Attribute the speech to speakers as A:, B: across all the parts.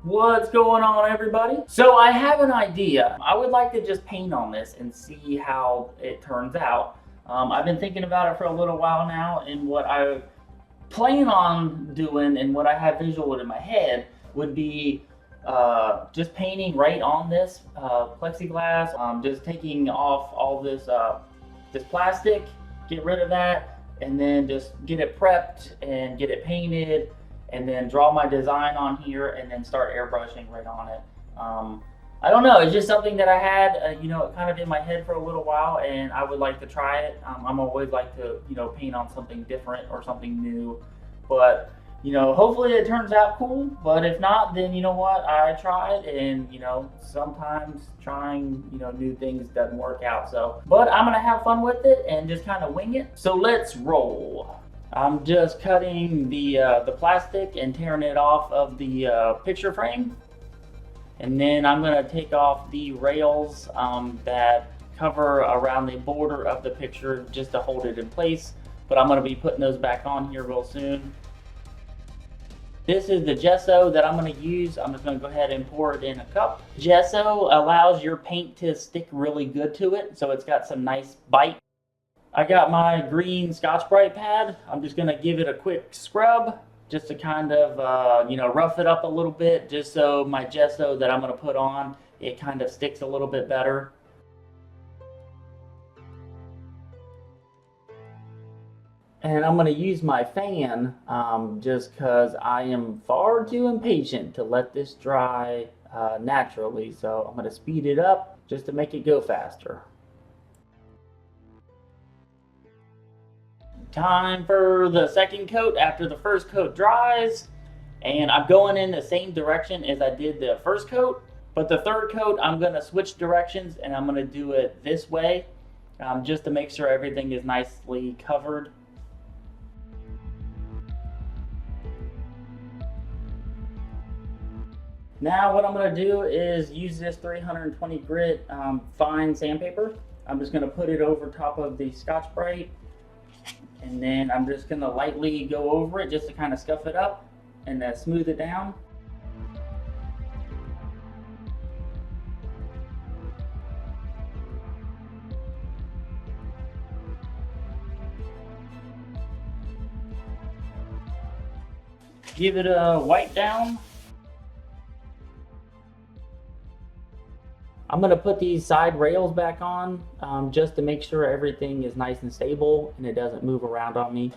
A: What's going on, everybody? So I have an idea. I would like to just paint on this and see how it turns out. I've been thinking about it for a little while now, and what I plan on doing and what I have visual in my head would be just painting right on this plexiglass. Just taking off all this plastic, get rid of that, and then just get it prepped and get it painted, and then draw my design on here and then start airbrushing right on it. I don't know, it's just something that I had, kind of in my head for a little while, and I would like to try it. I'm always like to, paint on something different or something new, but, hopefully it turns out cool, but if not, then you know what, I tried, and, sometimes trying, new things doesn't work out, so, but I'm gonna have fun with it and just kind of wing it, so let's roll. I'm just cutting the plastic and tearing it off of the picture frame. And then I'm going to take off the rails that cover around the border of the picture just to hold it in place. But I'm going to be putting those back on here real soon. This is the gesso that I'm going to use. I'm just going to go ahead and pour it in a cup. Gesso allows your paint to stick really good to it, so it's got some nice bite. I got my green Scotch-Brite pad. I'm just going to give it a quick scrub just to kind of, rough it up a little bit, just so my gesso that I'm going to put on, it kind of sticks a little bit better. And I'm going to use my fan just because I am far too impatient to let this dry naturally. So I'm going to speed it up just to make it go faster. Time for the second coat after the first coat dries, and I'm going in the same direction as I did the first coat, but the third coat I'm going to switch directions and I'm going to do it this way just to make sure everything is nicely covered. Now what I'm going to do is use this 320 grit fine sandpaper. I'm just going to put it over top of the Scotch-Brite. And then I'm just going to lightly go over it just to kind of scuff it up and smooth it down. Give it a wipe down. I'm going to put these side rails back on just to make sure everything is nice and stable and it doesn't move around on me.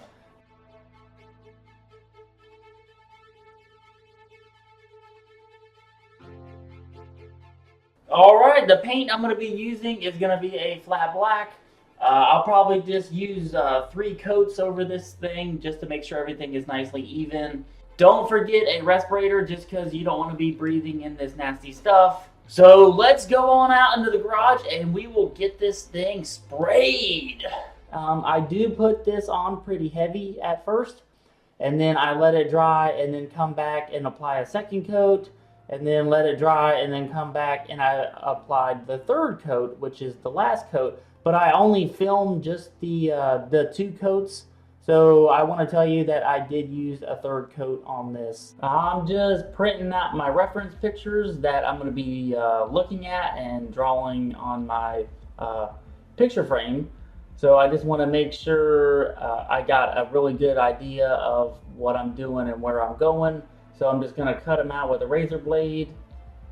A: Alright, the paint I'm going to be using is going to be a flat black. I'll probably just use 3 coats over this thing just to make sure everything is nicely even. Don't forget a respirator just because you don't want to be breathing in this nasty stuff. So let's go on out into the garage and we will get this thing sprayed. I do put this on pretty heavy at first, and then I let it dry and then come back and apply a second coat, and then let it dry and then come back and I applied the third coat, which is the last coat, but I only filmed just the 2 coats. So I want to tell you that I did use a third coat on this. I'm just printing out my reference pictures that I'm going to be looking at and drawing on my picture frame. So I just want to make sure I got a really good idea of what I'm doing and where I'm going. So I'm just going to cut them out with a razor blade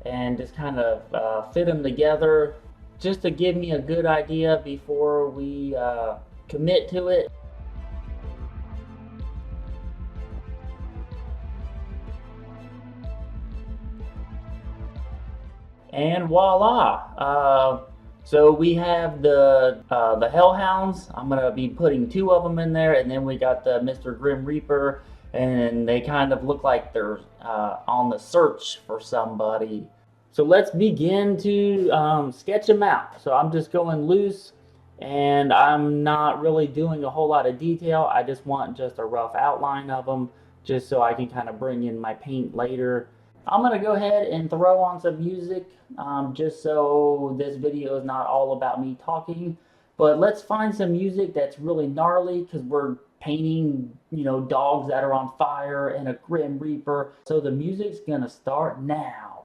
A: and just kind of fit them together just to give me a good idea before we commit to it. And voila! So we have the Hellhounds. I'm gonna be putting 2 of them in there, and then we got the Mr. Grim Reaper, and they kind of look like they're on the search for somebody. So let's begin to sketch them out. So I'm just going loose, and I'm not really doing a whole lot of detail. I just want just a rough outline of them, just so I can kind of bring in my paint later. I'm going to go ahead and throw on some music just so this video is not all about me talking. But let's find some music that's really gnarly because we're painting, dogs that are on fire and a Grim Reaper. So the music's gonna start now.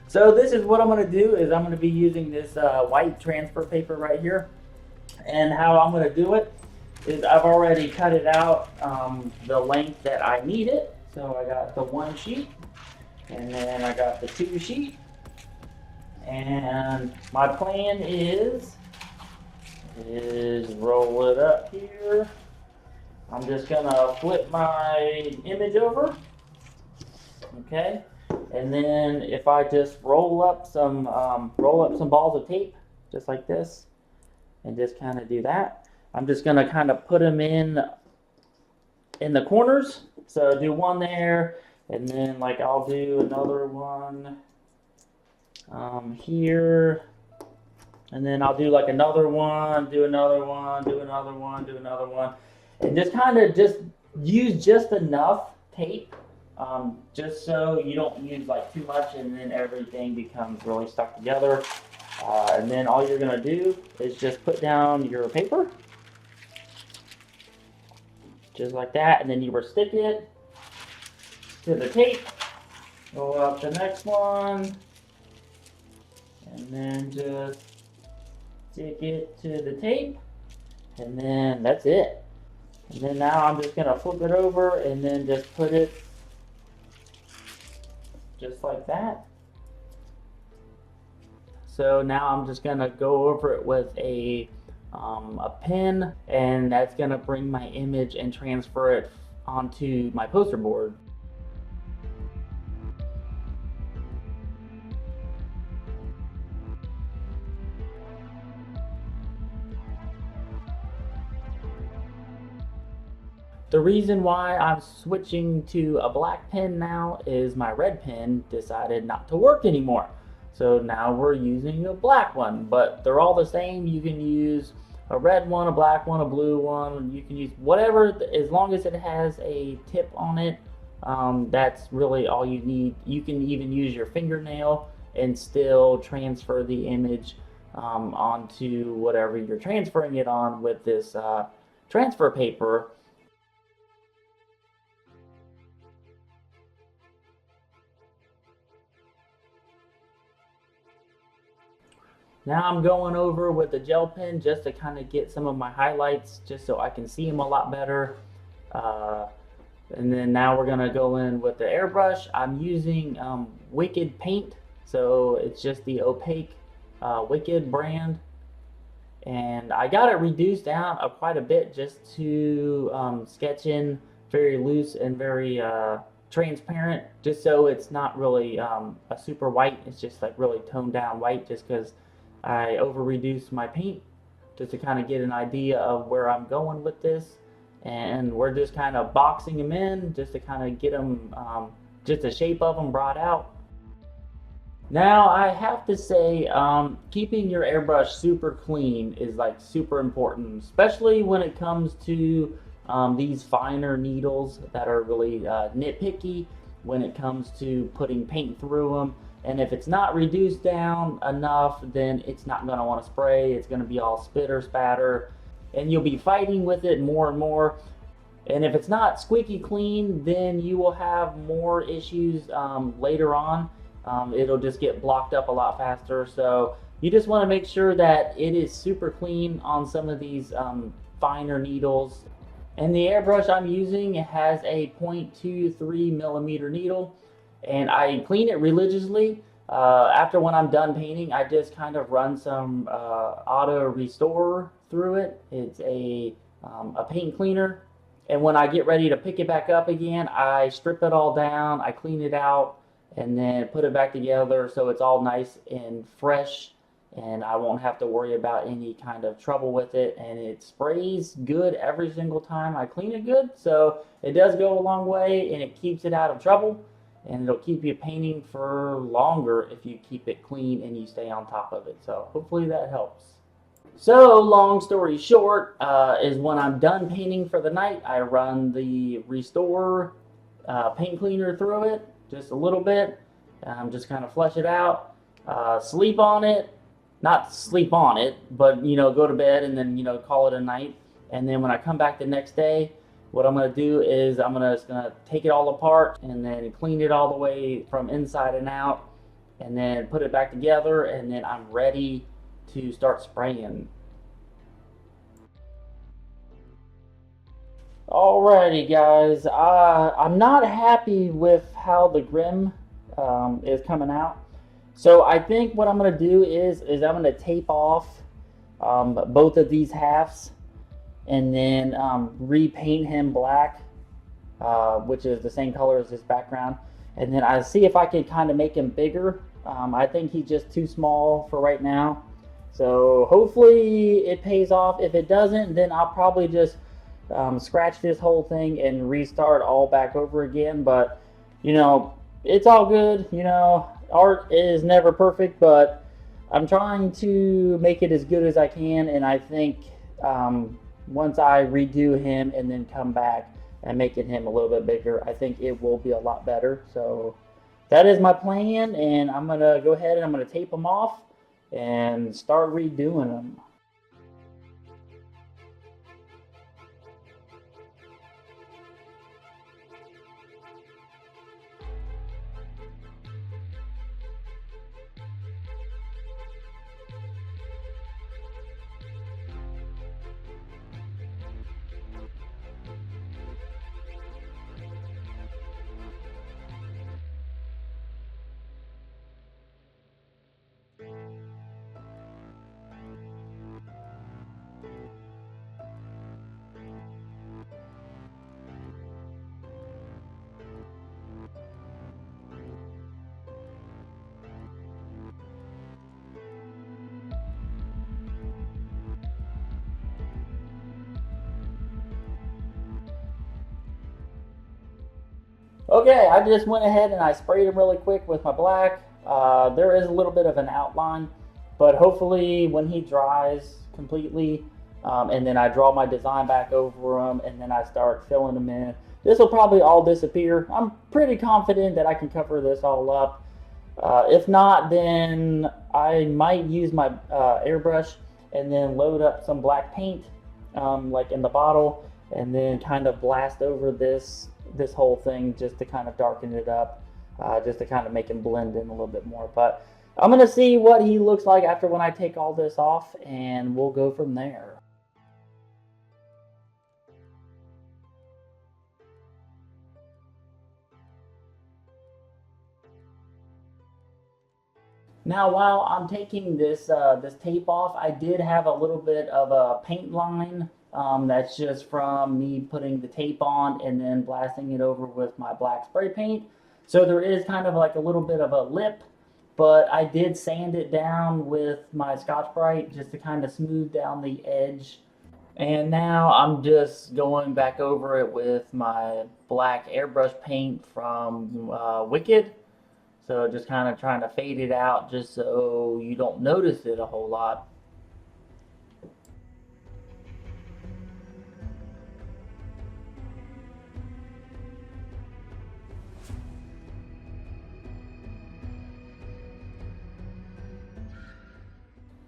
A: So this is what I'm going to do is I'm going to be using this white transfer paper right here. And how I'm going to do it is I've already cut it out the length that I need it. So I got the 1 sheet and then I got the 2 sheet. And my plan is roll it up here. I'm just going to flip my image over. Okay. And then if I just roll up some balls of tape, just like this, and just kind of do that, I'm just gonna kind of put them in the corners. So do one there, and then like I'll do another one here, and then I'll do like another one, do another one, do another one, do another one, and just kind of use just enough tape. Just so you don't use like too much and then everything becomes really stuck together. And then all you're going to do is just put down your paper. Just like that. And then you will stick it to the tape. Go up the next one. And then just stick it to the tape. And then that's it. And then now I'm just going to flip it over and then just put it just like that. So now I'm just gonna go over it with a pen, and that's gonna bring my image and transfer it onto my poster board. The reason why I'm switching to a black pen now is my red pen decided not to work anymore. So now we're using a black one, but they're all the same. You can use a red one, a black one, a blue one. You can use whatever, as long as it has a tip on it. That's really all you need. You can even use your fingernail and still transfer the image onto whatever you're transferring it on with this transfer paper. Now I'm going over with the gel pen just to kind of get some of my highlights, just so I can see them a lot better. And then now we're gonna go in with the airbrush. I'm using Wicked paint, so it's just the opaque Wicked brand. And I got it reduced down quite a bit just to sketch in very loose and very transparent, just so it's not really a super white. It's just like really toned down white, just because I over reduced my paint just to kind of get an idea of where I'm going with this. And we're just kind of boxing them in just to kind of get them, just the shape of them brought out. Now I have to say, keeping your airbrush super clean is like super important, especially when it comes to these finer needles that are really nitpicky when it comes to putting paint through them. And if it's not reduced down enough, then it's not going to want to spray. It's going to be all spitter spatter, and you'll be fighting with it more and more. And if it's not squeaky clean, then you will have more issues later on. It'll just get blocked up a lot faster. So you just want to make sure that it is super clean on some of these finer needles. And the airbrush I'm using has a 0.23 millimeter needle, and I clean it religiously. After when I'm done painting, I just kind of run some auto restore through it. It's a paint cleaner. And when I get ready to pick it back up again, I strip it all down, I clean it out, and then put it back together so it's all nice and fresh, and I won't have to worry about any kind of trouble with it. And it sprays good every single time I clean it good, so it does go a long way, and it keeps it out of trouble, and it'll keep you painting for longer if you keep it clean and you stay on top of it. So hopefully that helps. So long story short, is when I'm done painting for the night, I run the restore paint cleaner through it just a little bit, just kind of flush it out, sleep on it, not sleep on it, but go to bed and then call it a night. And then when I come back the next day, what I'm going to do is I'm just going to take it all apart and then clean it all the way from inside and out, and then put it back together, and then I'm ready to start spraying. Alrighty guys, I'm not happy with how the Grim is coming out. So I think what I'm going to do is I'm going to tape off both of these halves, and then repaint him black, which is the same color as his background. And then I see if I can kind of make him bigger. I think he's just too small for right now. So hopefully it pays off. If it doesn't, then I'll probably just scratch this whole thing and restart all back over again. But it's all good. Art is never perfect, but I'm trying to make it as good as I can. And I think once I redo him and then come back and making him a little bit bigger, I think it will be a lot better. So that is my plan, and I'm gonna go ahead and I'm gonna tape them off and start redoing them. Okay, I just went ahead and I sprayed him really quick with my black. There is a little bit of an outline, but hopefully when he dries completely, and then I draw my design back over him, and then I start filling them in, this will probably all disappear. I'm pretty confident that I can cover this all up. If not, then I might use my airbrush and then load up some black paint, like in the bottle, and then kind of blast over this whole thing just to kind of darken it up, just to kind of make him blend in a little bit more. But I'm gonna see what he looks like after when I take all this off, and we'll go from there. Now, while I'm taking this tape off, I did have a little bit of a paint line. That's just from me putting the tape on and then blasting it over with my black spray paint. So there is kind of like a little bit of a lip, but I did sand it down with my Scotch-Brite just to kind of smooth down the edge. And now I'm just going back over it with my black airbrush paint from Wicked. So just kind of trying to fade it out just so you don't notice it a whole lot.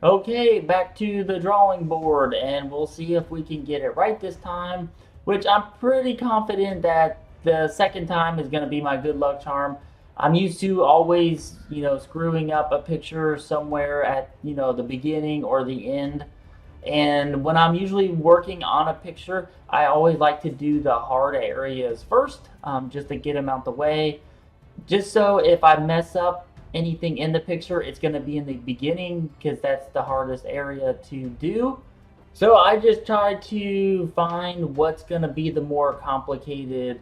A: Okay, back to the drawing board, and we'll see if we can get it right this time. which I'm pretty confident that the second time is going to be my good luck charm. I'm used to always, screwing up a picture somewhere at, the beginning or the end. And when I'm usually working on a picture, I always like to do the hard areas first, just to get them out the way. Just so if I mess up anything in the picture, it's going to be in the beginning because that's the hardest area to do. So I just try to find what's going to be the more complicated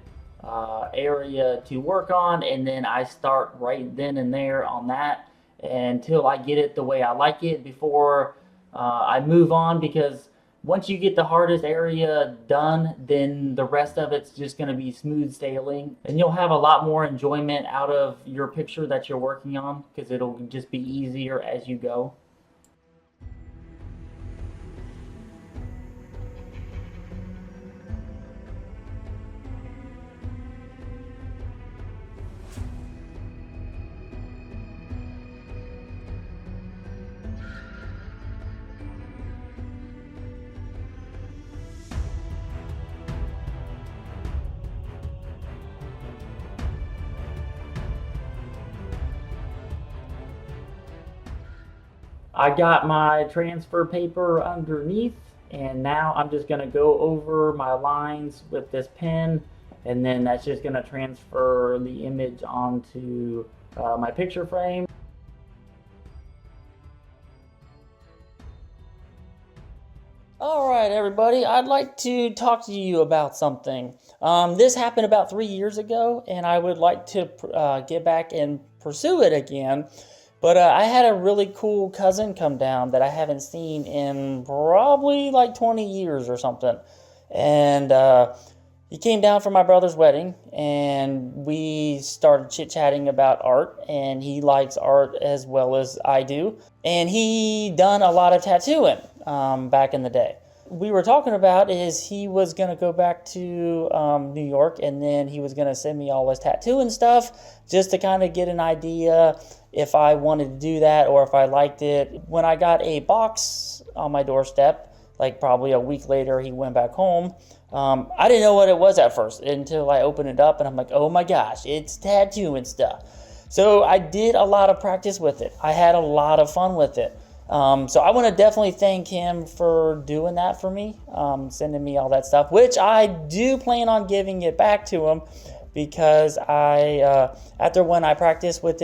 A: area to work on, and then I start right then and there on that until I get it the way I like it before I move on, because once you get the hardest area done, then the rest of it's just going to be smooth sailing, and you'll have a lot more enjoyment out of your picture that you're working on because it'll just be easier as you go. I got my transfer paper underneath, and now I'm just going to go over my lines with this pen, and then that's just going to transfer the image onto my picture frame. All right, everybody, I'd like to talk to you about something. This happened about 3 years ago, and I would like to get back and pursue it again. But I had a really cool cousin come down that I haven't seen in probably like 20 years or something. And he came down for my brother's wedding, and we started chit-chatting about art, and he likes art as well as I do. And he done a lot of tattooing back in the day. We were talking about is he was going to go back to New York, and then he was going to send me all his tattooing stuff just to kind of get an idea if I wanted to do that or if I liked it. When I got a box on my doorstep, like probably a week later, he went back home. I didn't know what it was at first until I opened it up, and I'm like, oh my gosh, it's tattooing stuff. So I did a lot of practice with it. I had a lot of fun with it. So I want to definitely thank him for doing that for me, sending me all that stuff, which I do plan on giving it back to him, because after when I practiced with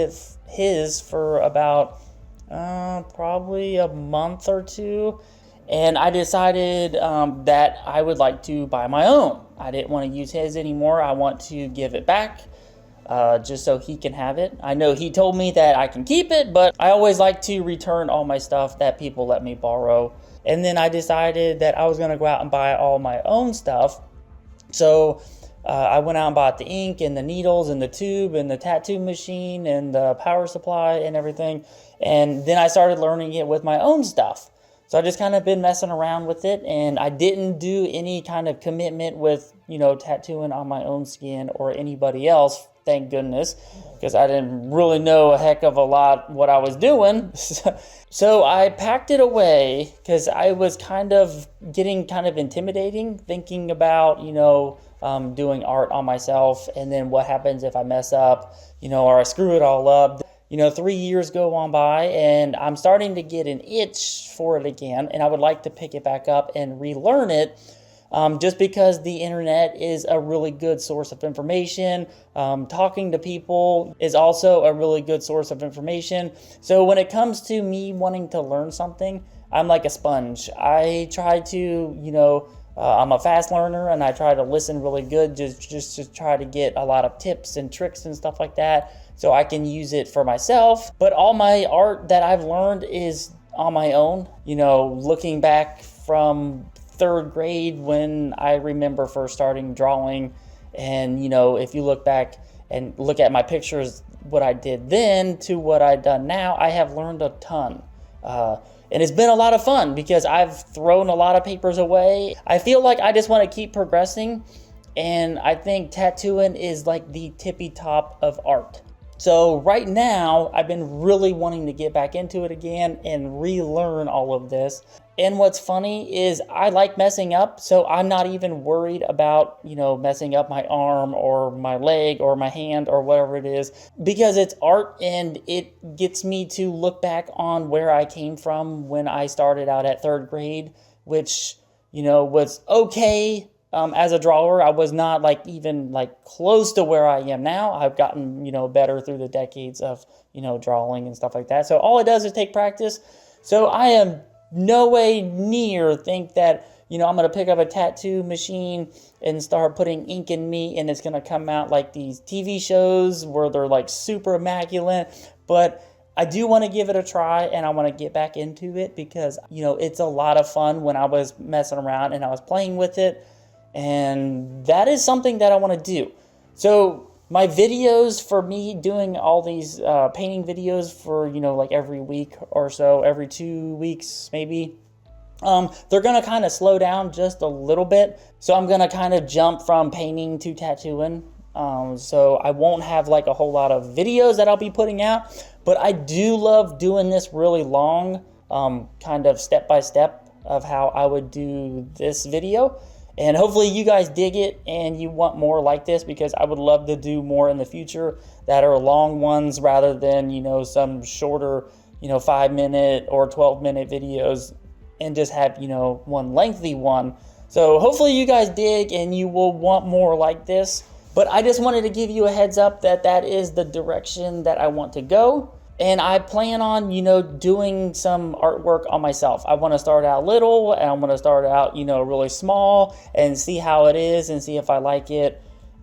A: his for about probably a month or two, and I decided that I would like to buy my own. I didn't want to use his anymore. I want to give it back. Just so he can have it. I know he told me that I can keep it, but I always like to return all my stuff that people let me borrow. And then I decided that I was going to go out and buy all my own stuff. So I went out and bought the ink and the needles and the tube and the tattoo machine and the power supply and everything. And then I started learning it with my own stuff. So I just kind of been messing around with it, and I didn't do any kind of commitment with, tattooing on my own skin or anybody else. Thank goodness, because I didn't really know a heck of a lot what I was doing. So I packed it away because I was getting kind of intimidating, thinking about, doing art on myself, and then what happens if I mess up, or I screw it all up. 3 years go on by, and I'm starting to get an itch for it again, and I would like to pick it back up and relearn it. Just because the internet is a really good source of information. Talking to people is also a really good source of information. So when it comes to me wanting to learn something, I'm like a sponge. I try to, I'm a fast learner, and I try to listen really good just to try to get a lot of tips and tricks and stuff like that so I can use it for myself. But all my art that I've learned is on my own, looking back from third grade when I remember first starting drawing. And if you look back and look at my pictures, what I did then to what I've done now, I have learned a ton, and it's been a lot of fun because I've thrown a lot of papers away. I feel like I just want to keep progressing, and I think tattooing is like the tippy top of art. So right now, I've been really wanting to get back into it again and relearn all of this. And what's funny is I like messing up, so I'm not even worried about, messing up my arm or my leg or my hand or whatever it is, because it's art and it gets me to look back on where I came from when I started out at 3rd grade, which, was okay. As a drawer, I was not even close to where I am now. I've gotten, better through the decades of, drawing and stuff like that. So all it does is take practice. So I am no way near think that, I'm going to pick up a tattoo machine and start putting ink in me and it's going to come out like these TV shows where they're super immaculate. But I do want to give it a try and I want to get back into it because, it's a lot of fun when I was messing around and I was playing with it. And that is something that I want to do. So my videos for me doing all these painting videos for, every week or so, every 2 weeks maybe, they're going to kind of slow down just a little bit. So I'm going to kind of jump from painting to tattooing. So I won't have a whole lot of videos that I'll be putting out. But I do love doing this really long, kind of step by step of how I would do this video. And hopefully you guys dig it and you want more like this, because I would love to do more in the future that are long ones rather than, some shorter, 5-minute or 12-minute videos and just have, one lengthy one. So hopefully you guys dig and you will want more like this. But I just wanted to give you a heads up that that is the direction that I want to go. And I plan on, doing some artwork on myself. I want to start out little and I want to start out, really small and see how it is and see if I like it.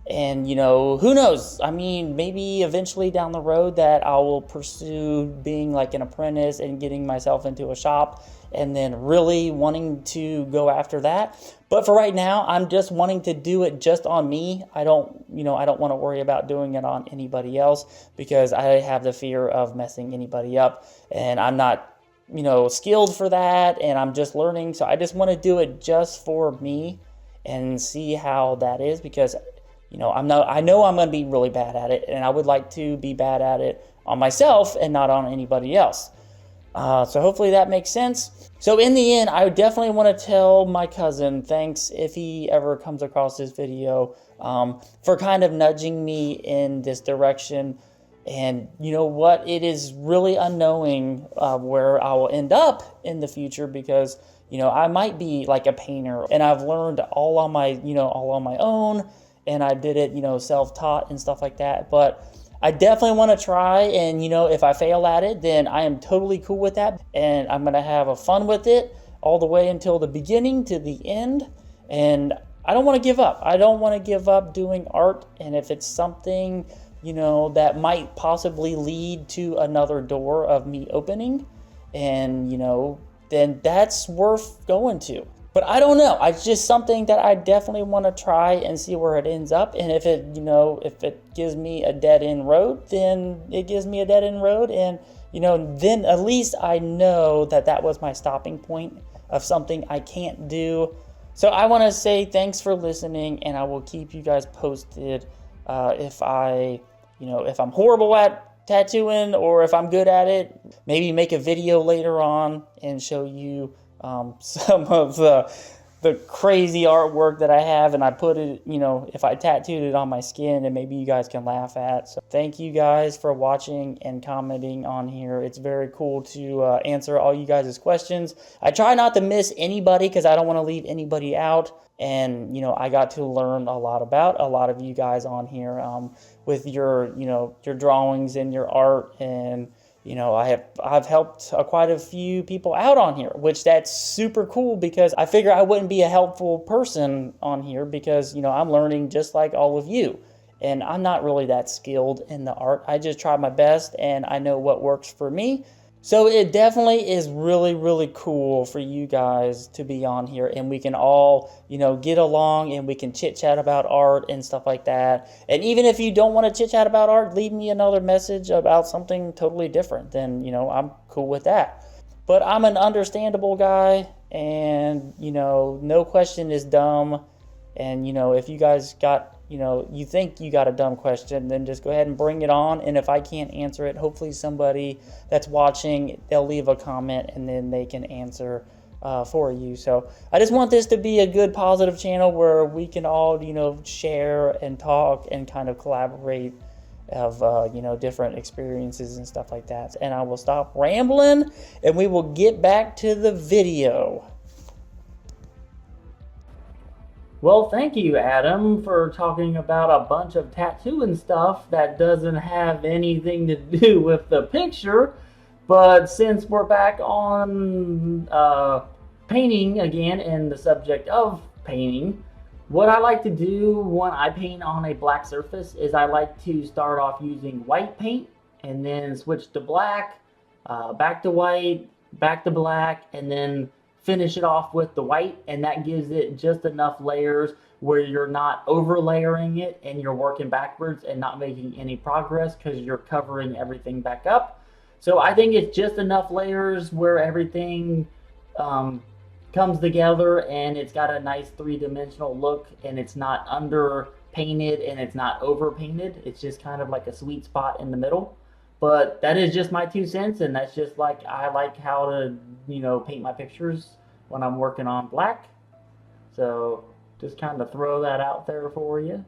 A: And, who knows? I mean, maybe eventually down the road that I will pursue being an apprentice and getting myself into a shop and then really wanting to go after that. But for right now, I'm just wanting to do it just on me. I don't want to worry about doing it on anybody else because I have the fear of messing anybody up. And I'm not, skilled for that and I'm just learning. So I just want to do it just for me and see how that is because I know I'm going to be really bad at it, and I would like to be bad at it on myself and not on anybody else. So hopefully that makes sense. So in the end, I definitely want to tell my cousin thanks if he ever comes across this video for kind of nudging me in this direction. And you know what? It is really unknowing where I will end up in the future because, I might be like a painter and I've learned all on my own. And I did it, self-taught and stuff like that. But I definitely want to try. And, if I fail at it, then I am totally cool with that. And I'm going to have a fun with it all the way until the beginning to the end. And I don't want to give up. I don't want to give up doing art. And if it's something, that might possibly lead to another door of me opening, and, then that's worth going to. But I don't know. It's just something that I definitely want to try and see where it ends up. And if it gives me a dead end road, then it gives me a dead end road. And, then at least I know that that was my stopping point of something I can't do. So I want to say thanks for listening, and I will keep you guys posted if I'm horrible at tattooing or if I'm good at it. Maybe make a video later on and show you some of the crazy artwork that I have, and I put it, if I tattooed it on my skin, and maybe you guys can laugh at. So thank you guys for watching and commenting on here. It's very cool to answer all you guys' questions. I try not to miss anybody because I don't want to leave anybody out. And, I got to learn a lot about a lot of you guys on here with your drawings and your art. And I've helped quite a few people out on here, which that's super cool because I figure I wouldn't be a helpful person on here because, I'm learning just like all of you. And I'm not really that skilled in the art. I just try my best and I know what works for me. So it definitely is really, really cool for you guys to be on here and we can all, get along and we can chit chat about art and stuff like that. And even if you don't want to chit chat about art, leave me another message about something totally different. Then, I'm cool with that. But I'm an understandable guy and, no question is dumb. And, if you guys got you know, you think you got a dumb question, then just go ahead and bring it on. And if I can't answer it, hopefully somebody that's watching, they'll leave a comment and then they can answer for you. So I just want this to be a good, positive channel where we can all, you know, share and talk and kind of collaborate of, you know, different experiences and stuff like that. And I will stop rambling and we will get back to the video. Well, thank you, Adam, for talking about a bunch of tattooing stuff that doesn't have anything to do with the picture. But since we're back on painting again and the subject of painting, what I like to do when I paint on a black surface is I like to start off using white paint and then switch to black, back to white, back to black, and then finish it off with the white, and that gives it just enough layers where you're not over layering it and you're working backwards and not making any progress because you're covering everything back up. So I think it's just enough layers where everything comes together and it's got a nice three-dimensional look, and it's not under painted and it's not over painted. It's just kind of like a sweet spot in the middle. But that is just my 2 cents, and that's just like I like how to, you know, paint my pictures when I'm working on black. So just kind of throw that out there for you.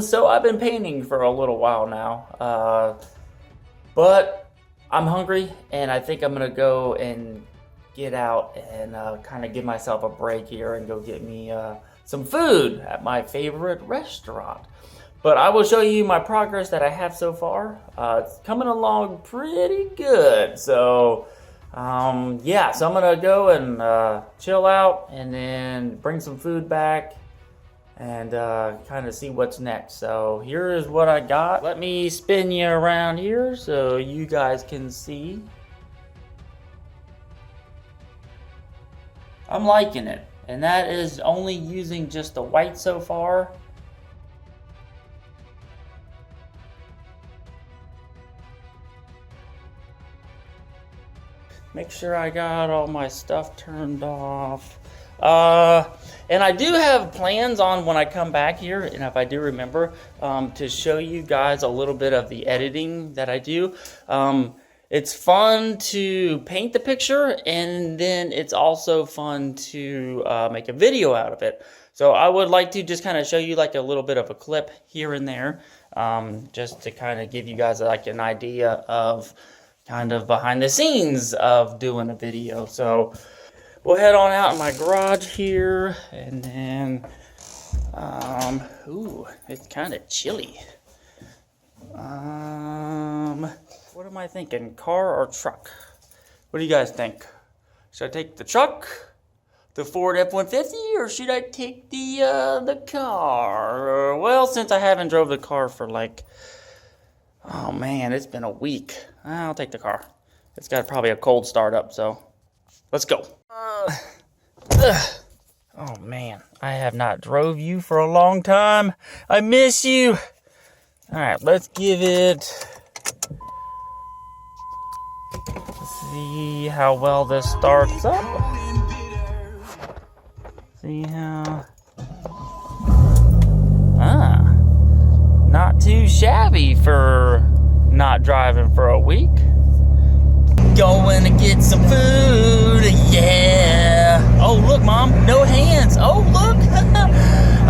A: So I've been painting for a little while now, but I'm hungry and I think I'm gonna go and get out and kind of give myself a break here and go get me some food at my favorite restaurant. But I will show you my progress that I have so far. It's coming along pretty good. So yeah, so I'm gonna go and chill out and then bring some food back and kind of see what's next. So here is what I got. Let me spin you around here so you guys can see. I'm liking it, and that is only using just the white so far. Make sure I got all my stuff turned off. And I do have plans on when I come back here, and if I do remember, to show you guys a little bit of the editing that I do. It's fun to paint the picture, and then it's also fun to make a video out of it. So I would like to just kind of show you like a little bit of a clip here and there, just to kind of give you guys like an idea of kind of behind the scenes of doing a video. So we'll head on out in my garage here, and then, ooh, it's kind of chilly. What am I thinking, car or truck? What do you guys think? Should I take the truck, the Ford F-150, or should I take the car? Well, since I haven't drove the car for like, oh man, it's been a week. I'll take the car. It's got probably a cold start up, so let's go. Oh man, I have not drove you for a long time. I miss you. All right, let's give it. See how well this starts up. See how. Not too shabby for not driving for a week. Going to get some food, yeah. Oh, look, Mom, no hands. Oh, look.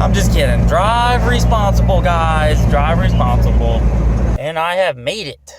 A: I'm just kidding. Drive responsible, guys. Drive responsible. And I have made it.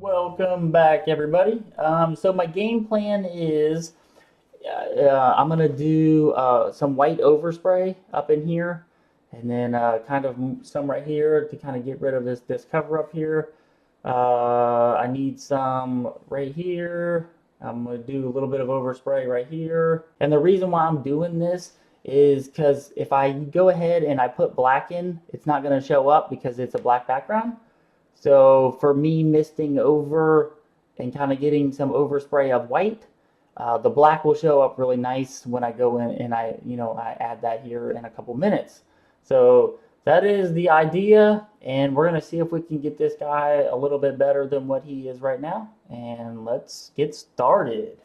A: Welcome back, everybody. So my game plan is I'm gonna do some white overspray up in here, and then kind of some right here to kind of get rid of this cover up here. I need some right here. I'm gonna do a little bit of overspray right here, and the reason why I'm doing this is because if I go ahead and I put black in, it's not gonna show up because it's a black background. So for me misting over and kind of getting some overspray of white, the black will show up really nice when I go in and I add that here in a couple minutes. So that is the idea, and we're gonna see if we can get this guy a little bit better than what he is right now. And let's get started.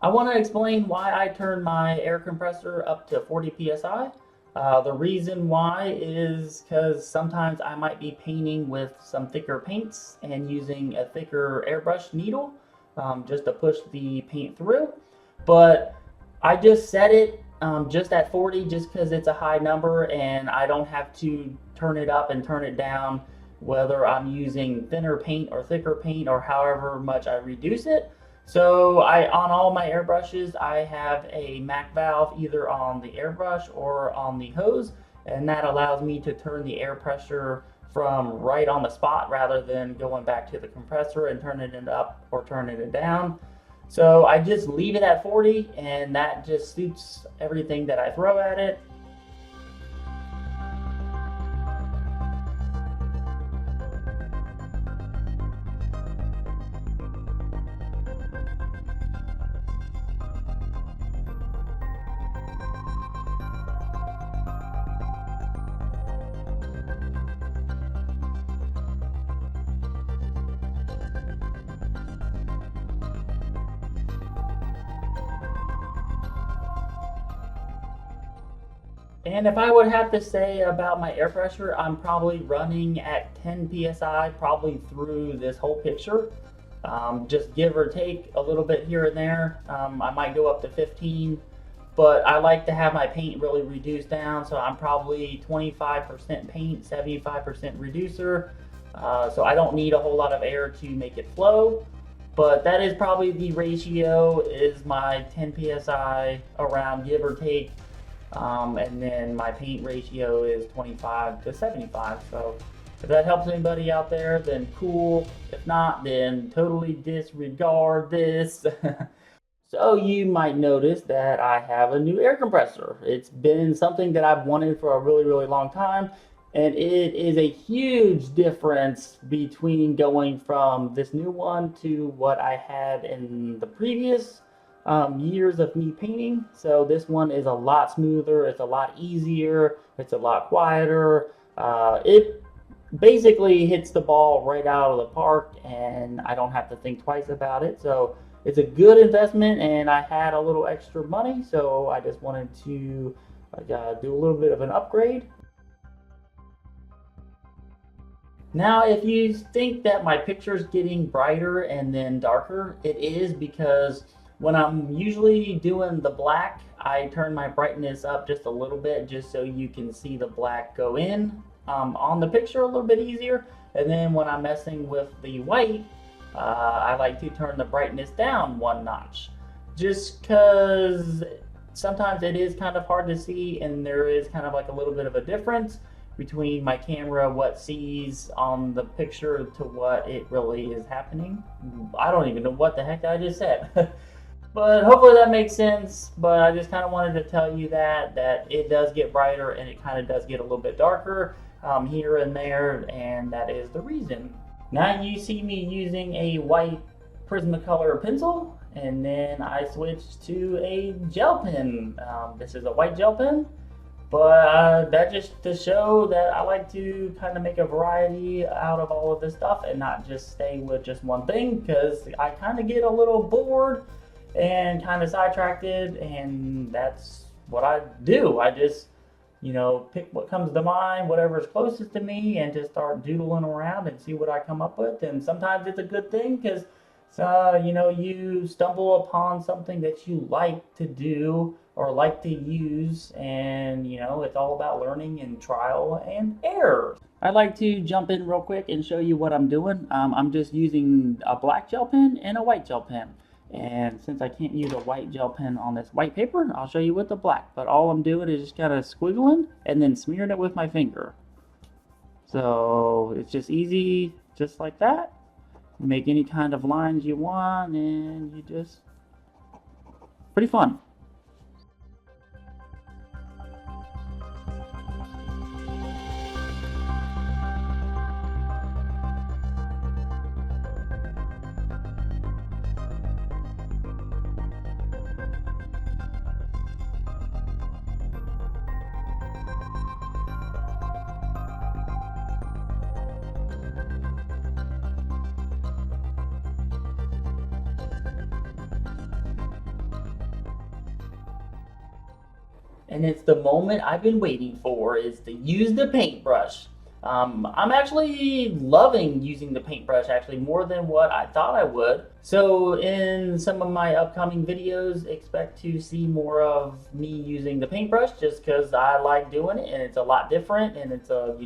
A: I want to explain why I turned my air compressor up to 40 psi. The reason why is because sometimes I might be painting with some thicker paints and using a thicker airbrush needle just to push the paint through. But I just set it just at 40 just because it's a high number and I don't have to turn it up and turn it down whether I'm using thinner paint or thicker paint or however much I reduce it. So on all my airbrushes, I have a MAC valve either on the airbrush or on the hose, and that allows me to turn the air pressure from right on the spot rather than going back to the compressor and turning it up or turning it down. So I just leave it at 40 and that just suits everything that I throw at it. And if I would have to say about my air pressure, I'm probably running at 10 psi probably through this whole picture. Just give or take a little bit here and there. I might go up to 15, but I like to have my paint really reduced down, so I'm probably 25% paint, 75% reducer. So I don't need a whole lot of air to make it flow. But that is probably the ratio is my 10 psi around give or take. And then my paint ratio is 25 to 75. So if that helps anybody out there, then cool. If not, then totally disregard this. So you might notice that I have a new air compressor. It's been something that I've wanted for a really, really long time. And it is a huge difference between going from this new one to what I had in the previous years of me painting. So this one is a lot smoother, it's a lot easier, it's a lot quieter. It basically hits the ball right out of the park and I don't have to think twice about it. So it's a good investment and I had a little extra money, so I just wanted to do a little bit of an upgrade. Now, if you think that my picture's getting brighter and then darker, it is because when I'm usually doing the black, I turn my brightness up just a little bit just so you can see the black go in on the picture a little bit easier. And then when I'm messing with the white, I like to turn the brightness down one notch. Just because sometimes it is kind of hard to see and there is kind of like a little bit of a difference between my camera, what sees on the picture to what it really is happening. I don't even know what the heck I just said. But hopefully that makes sense. But I just kind of wanted to tell you that it does get brighter and it kind of does get a little bit darker here and there, and that is the reason. Now you see me using a white Prismacolor pencil, and then I switched to a gel pen. This is a white gel pen. But that just to show that I like to kind of make a variety out of all of this stuff and not just stay with just one thing, because I kind of get a little bored and kind of sidetracked, and that's what I do. I just, pick what comes to mind, whatever's closest to me, and just start doodling around and see what I come up with. And sometimes it's a good thing because, you stumble upon something that you like to do or like to use, and it's all about learning and trial and error. I'd like to jump in real quick and show you what I'm doing. I'm just using a black gel pen and a white gel pen. And since I can't use a white gel pen on this white paper, I'll show you with the black. But all I'm doing is just kind of squiggling and then smearing it with my finger. So it's just easy, just like that. You make any kind of lines you want, and you just, pretty fun. and it's the moment I've been waiting for, is to use the paintbrush. I'm actually loving using the paintbrush, actually more than what I thought I would. So in some of my upcoming videos, expect to see more of me using the paintbrush, just because I like doing it and it's a lot different, and it's a,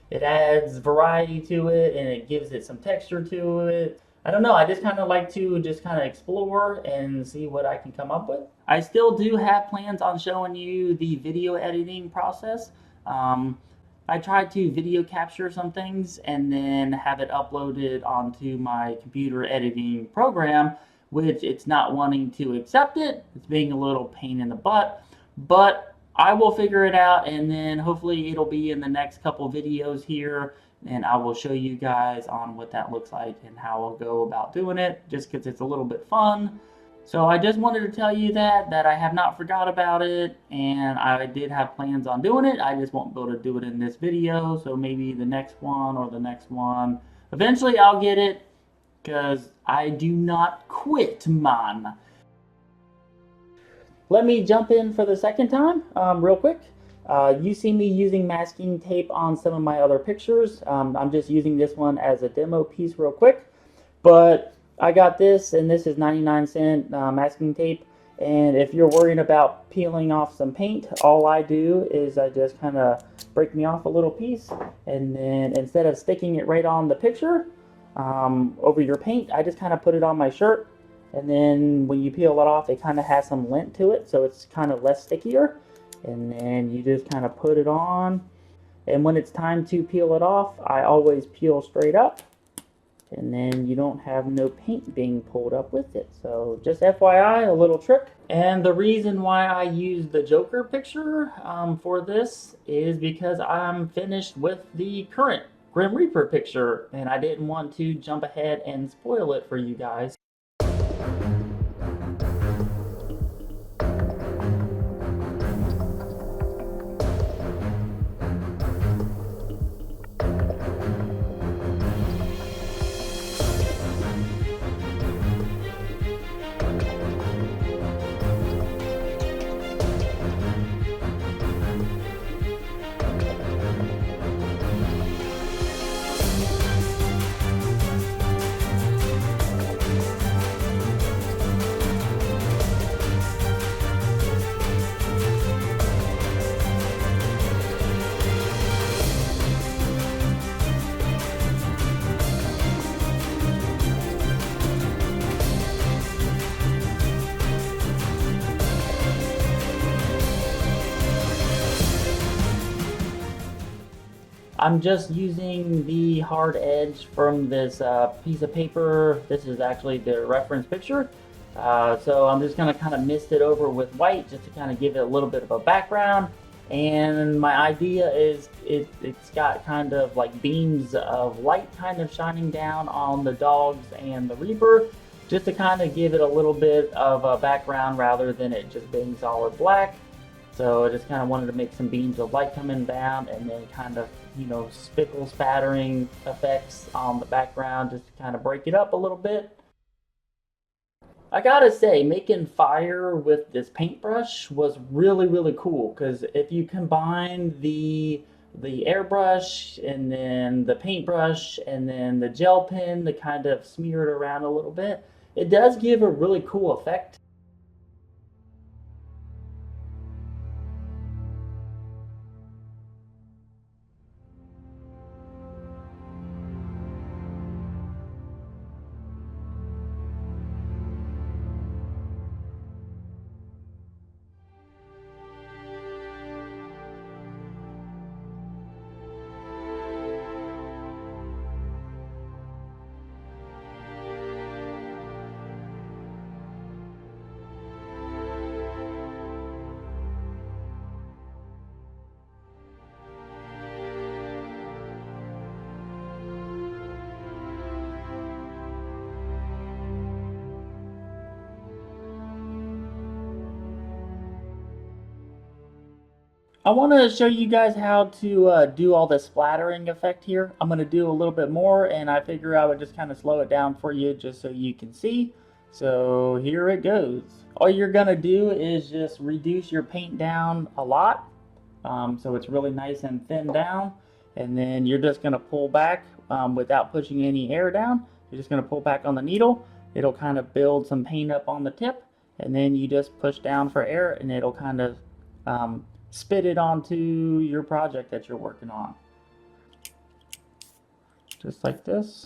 A: it adds variety to it and it gives it some texture to it. I don't know, I just kind of like to just kind of explore and see what I can come up with. I still do have plans on showing you the video editing process. I tried to video capture some things and then have it uploaded onto my computer editing program, which it's not wanting to accept it. It's being a little pain in the butt, but I will figure it out, and then hopefully it'll be in the next couple videos here, and I will show you guys on what that looks like and how I'll go about doing it, just because it's a little bit fun. So I just wanted to tell you that I have not forgot about it, and I did have plans on doing it. I just won't be able to do it in this video, so maybe the next one or the next one. Eventually I'll get it, because I do not quit, man. Let me jump in for the second time, real quick. You see me using masking tape on some of my other pictures. I'm just using this one as a demo piece real quick. But I got this, and this is 99-cent masking tape. And if you're worried about peeling off some paint, all I do is I just kind of break me off a little piece. And then instead of sticking it right on the picture, over your paint, I just kind of put it on my shirt. And then when you peel it off, it kind of has some lint to it, so it's kind of less stickier. And then you just kind of put it on. And when it's time to peel it off, I always peel straight up. And then you don't have no paint being pulled up with it. So just FYI, a little trick. And the reason why I use the Joker picture for this is because I'm finished with the current Grim Reaper picture, and I didn't want to jump ahead and spoil it for you guys. I'm just using the hard edge from this piece of paper. This is actually the reference picture. So I'm just going to kind of mist it over with white just to kind of give it a little bit of a background. And my idea is it's got kind of like beams of light kind of shining down on the dogs and the Reaper, just to kind of give it a little bit of a background rather than it just being solid black. So I just kind of wanted to make some beams of light coming down, and then kind of, spickle spattering effects on the background just to kind of break it up a little bit. I gotta say, making fire with this paintbrush was really, really cool, because if you combine the airbrush and then the paintbrush and then the gel pen to kind of smear it around a little bit, it does give a really cool effect. I want to show you guys how to do all the splattering effect here. I'm going to do a little bit more, and I figure I would just kind of slow it down for you just so you can see. So here it goes. All you're gonna do is just reduce your paint down a lot, so it's really nice and thin down, and then you're just gonna pull back without pushing any air down. You're just gonna pull back on the needle. It'll kind of build some paint up on the tip, and then you just push down for air, and it'll kind of spit it onto your project that you're working on. Just like this.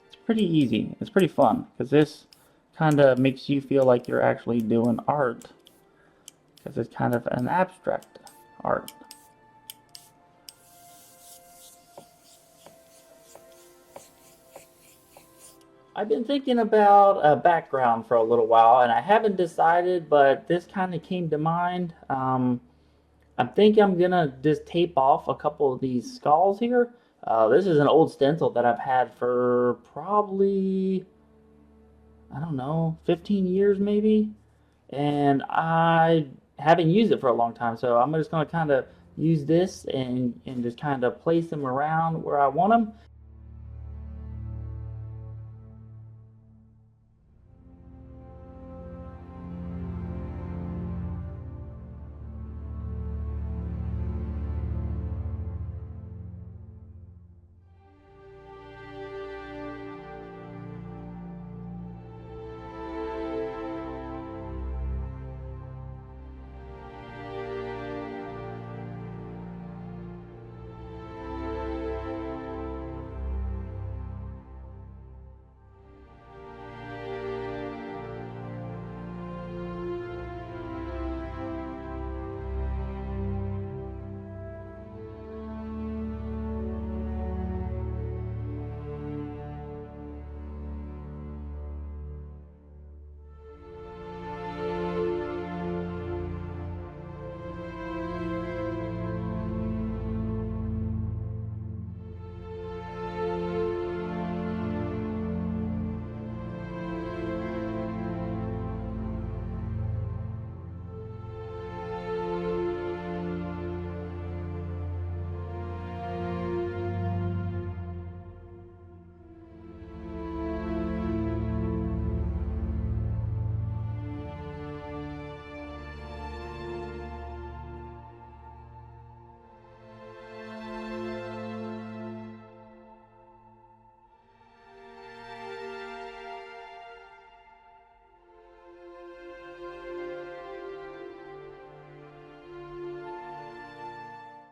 A: It's pretty easy. It's pretty fun because this kind of makes you feel like you're actually doing art, because it's kind of an abstract art. I've been thinking about a background for a little while, and I haven't decided, but this kind of came to mind. I think I'm gonna just tape off a couple of these skulls here. This is an old stencil that I've had for probably, I don't know, 15 years maybe, and I haven't used it for a long time, so I'm just gonna kind of use this and just kind of place them around where I want them.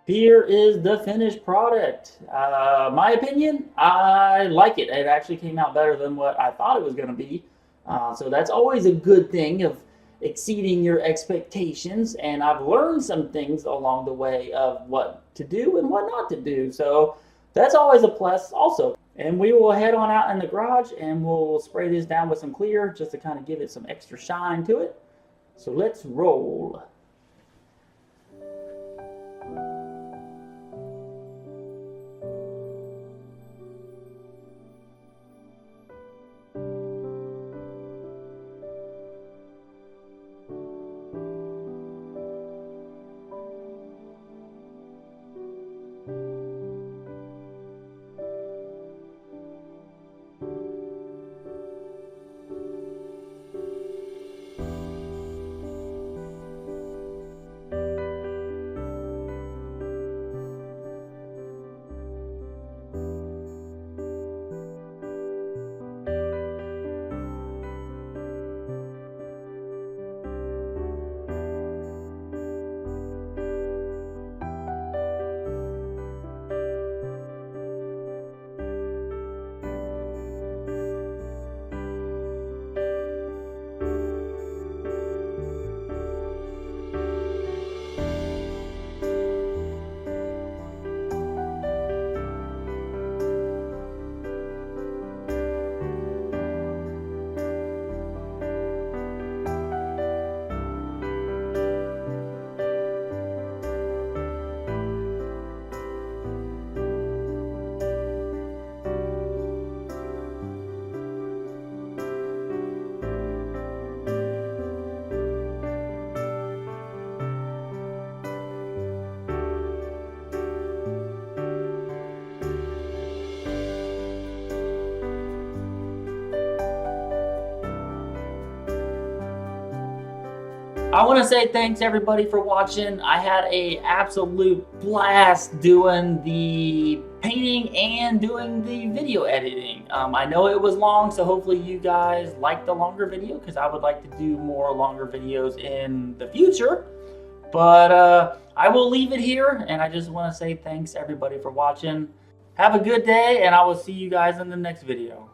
A: Here is the finished product. My opinion, I like it. It actually came out better than what I thought it was going to be. So that's always a good thing of exceeding your expectations. And I've learned some things along the way of what to do and what not to do. So that's always a plus also. And we will head on out in the garage and we'll spray this down with some clear just to kind of give it some extra shine to it. So let's roll. I want to say thanks everybody for watching. I had a absolute blast doing the painting and doing the video editing. I know it was long, so hopefully you guys like the longer video, because I would like to do more longer videos in the future. But I will leave it here, and I just want to say thanks everybody for watching. Have a good day, and I will see you guys in the next video.